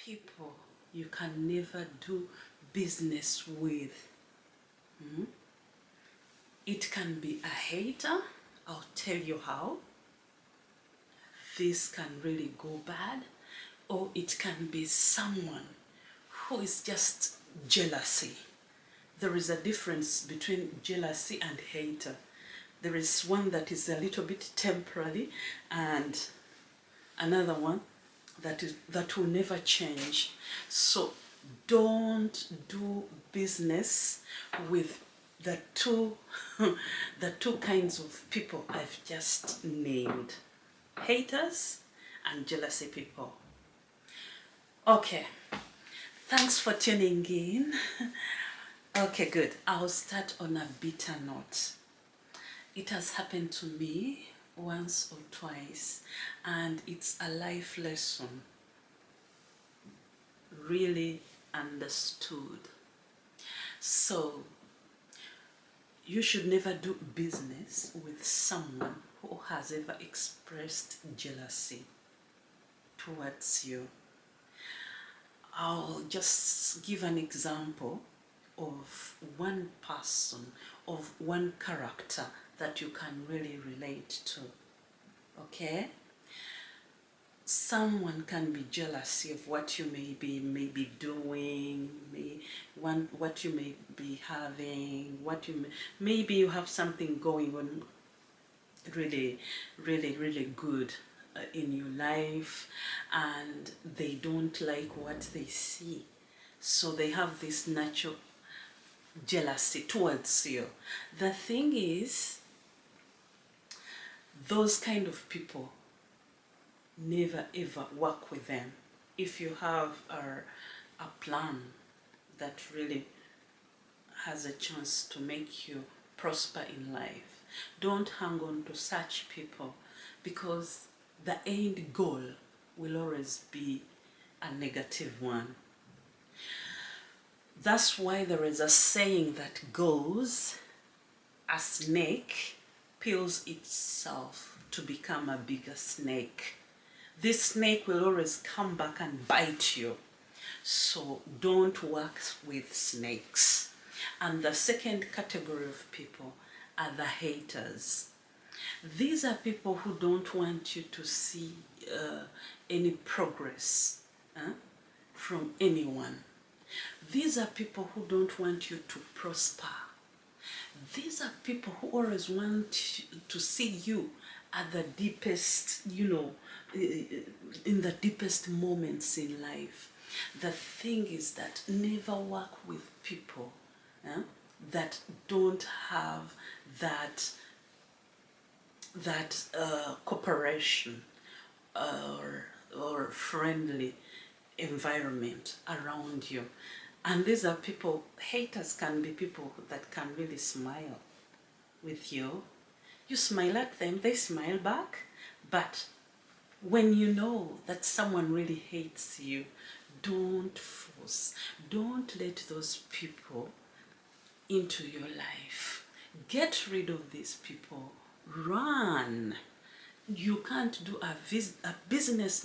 people you can never do business with. It can be a hater. I'll tell you how. This can really go bad. Or it can be someone who is just jealousy. There is a difference between jealousy and hater. There is one that is a little bit temporary, and another one that will never change. So don't do business with the two the two kinds of people I've just named: haters and jealousy people. Okay, thanks for tuning in. Okay, good. I'll start on a bitter note. It has happened to me once or twice, and it's a life lesson really understood. So you should never do business with someone who has ever expressed jealousy towards you. I'll just give an example of one person, of one character that you can really relate to. Okay? Someone can be jealous of what you may be doing, what you may be having, maybe you have something going on really good in your life, and they don't like what they see, so they have this natural jealousy towards you. The thing is, those kind of people, never ever work with them. If you have a plan that really has a chance to make you prosper in life, don't hang on to such people, because the end goal will always be a negative one. That's why there is a saying that goes, a snake peels itself to become a bigger snake. This snake will always come back and bite you. So don't work with snakes. And the second category of people are the haters. These are people who don't want you to see any progress from anyone. These are people who don't want you to prosper. These are people who always want to see you at the deepest, in the deepest moments in life. The thing is that never work with people that don't have that cooperation or friendly environment around you. And these are people, haters can be people that can really smile with you. You smile at them, they smile back. But when you know that someone really hates you, don't force, don't let those people into your life. Get rid of these people. Run. You can't do a business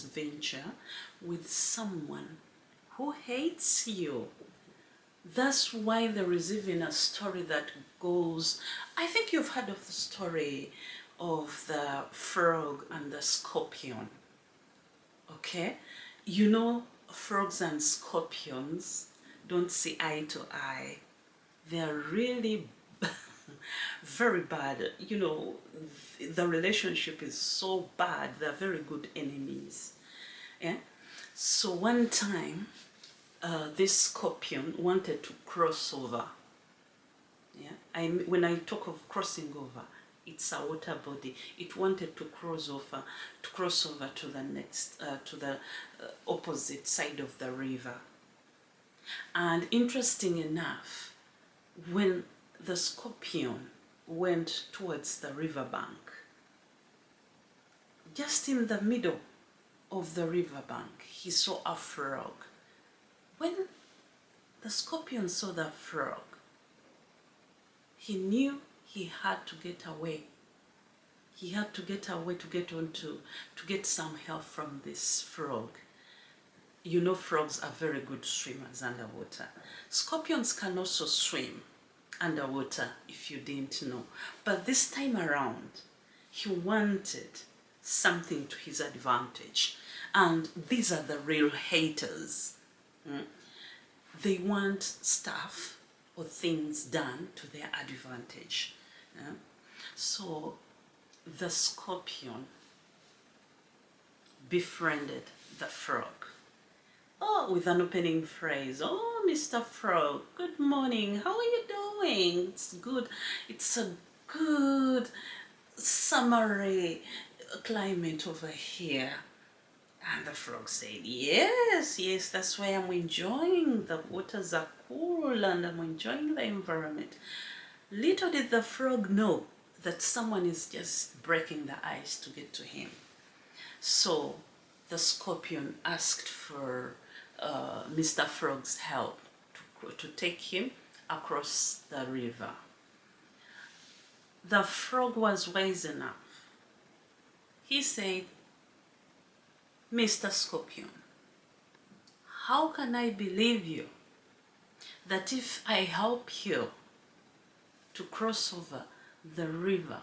venture with someone who hates you. That's why there is even a story that goes, I think you've heard of the story of the frog and the scorpion. Okay? You know, frogs and scorpions don't see eye to eye. They're really very bad. You know, the relationship is so bad. They're very good enemies. Yeah? So one time, this scorpion wanted to cross over. Yeah? When I talk of crossing over, it's a water body. It wanted to cross over to the next, to the opposite side of the river. And interesting enough, when the scorpion went towards the riverbank, just in the middle of the riverbank, he saw a frog. When the scorpion saw the frog, he knew he had to get away. He had to get away to get some help from this frog. You know, frogs are very good swimmers underwater. Scorpions can also swim underwater, if you didn't know. But this time around, he wanted something to his advantage. And these are the real haters. They want stuff or things done to their advantage. So the scorpion befriended the frog. Oh, with an opening phrase. Oh, Mr. Frog, good morning. How are you doing? It's good. It's a good summery climate over here. And the frog said, yes, yes, that's why I'm enjoying. The waters are cool and I'm enjoying the environment. Little did the frog know that someone is just breaking the ice to get to him. So the scorpion asked for Mr. Frog's help to take him across the river. The frog was wise enough. He said, Mr. Scorpion, how can I believe you that if I help you to cross over the river,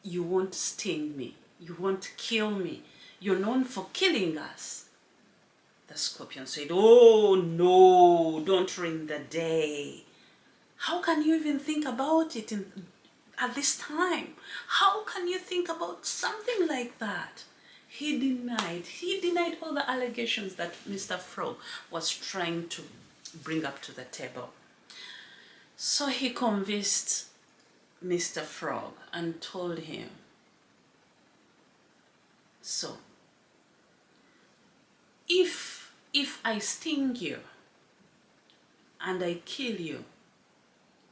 you won't sting me, you won't kill me? You're known for killing us. The scorpion said, oh no, don't ruin the day. How can you even think about it at this time? How can you think about something like that? He denied all the allegations that Mr. Frog was trying to bring up to the table. So he convinced Mr. Frog and told him, so if I sting you and I kill you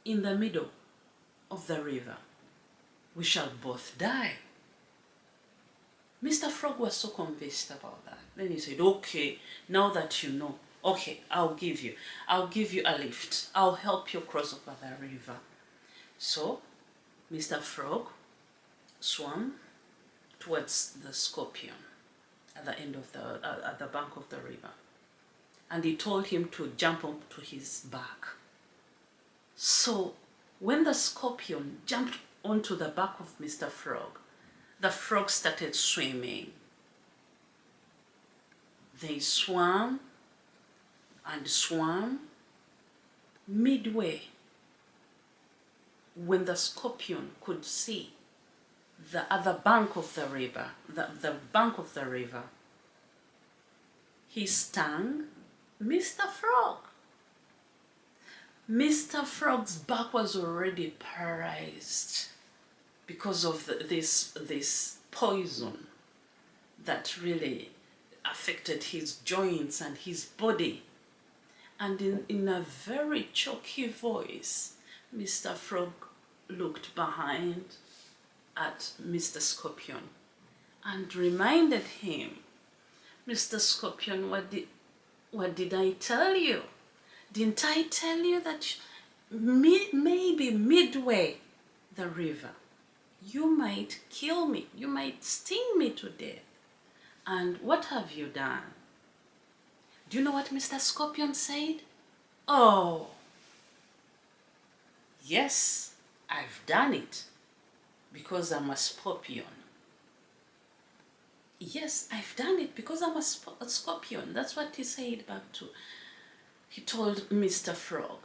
in the middle of the river, we shall both die. Mr. Frog was so convinced about that. Then he said, okay, now that you know, okay, I'll give you a lift. I'll help you cross over the river. So Mr. Frog swam towards the scorpion at the end of at the bank of the river. And he told him to jump onto his back. So when the scorpion jumped onto the back of Mr. Frog, the frog started swimming. They swam and swam. Midway, when the scorpion could see the other bank of the river, the bank of the river, he stung Mr. Frog. Mr. Frog's back was already paralyzed because of this poison that really affected his joints and his body. And in a very choky voice, Mr. Frog looked behind at Mr. Scorpion and reminded him, Mr. Scorpion, what did I tell you? Didn't I tell you that maybe midway the river, you might kill me, you might sting me to death? And what have you done? Do you know what Mr. Scorpion said? Oh, yes, I've done it because I'm a scorpion. Yes, I've done it because I'm a scorpion. That's what he said back to. He told Mr. Frog.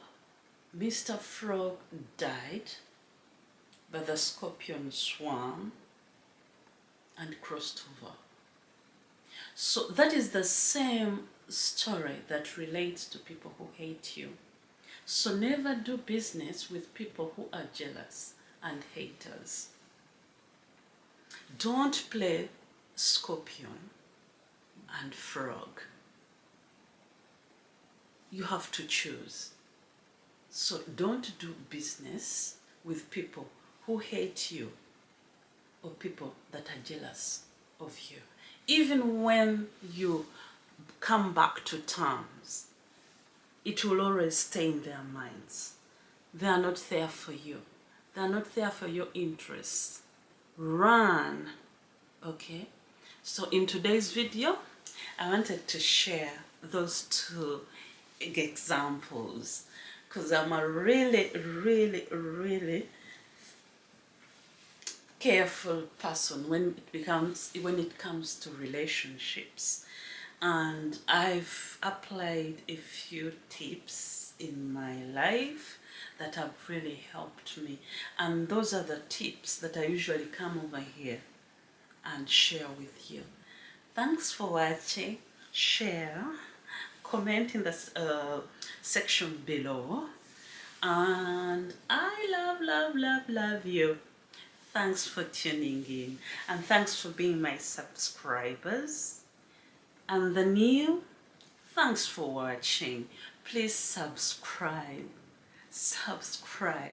Mr. Frog died, but the scorpion swam and crossed over. So that is the same story that relates to people who hate you. So never do business with people who are jealous and haters. Don't play scorpion and frog. You have to choose. So don't do business with people who hate you or people that are jealous of you. Even when you come back to terms, it will always stay in their minds. They are not there for you. They are not there for your interests. Run, okay? So in today's video, I wanted to share those two examples because I'm a really, really, really careful person when it comes to relationships, and I've applied a few tips in my life that have really helped me, and those are the tips that I usually come over here and share with you. Thanks for watching. Share, comment in the section below, and I love you. Thanks for tuning in, and thanks for being my subscribers. And the new, thanks for watching. Please subscribe. Subscribe.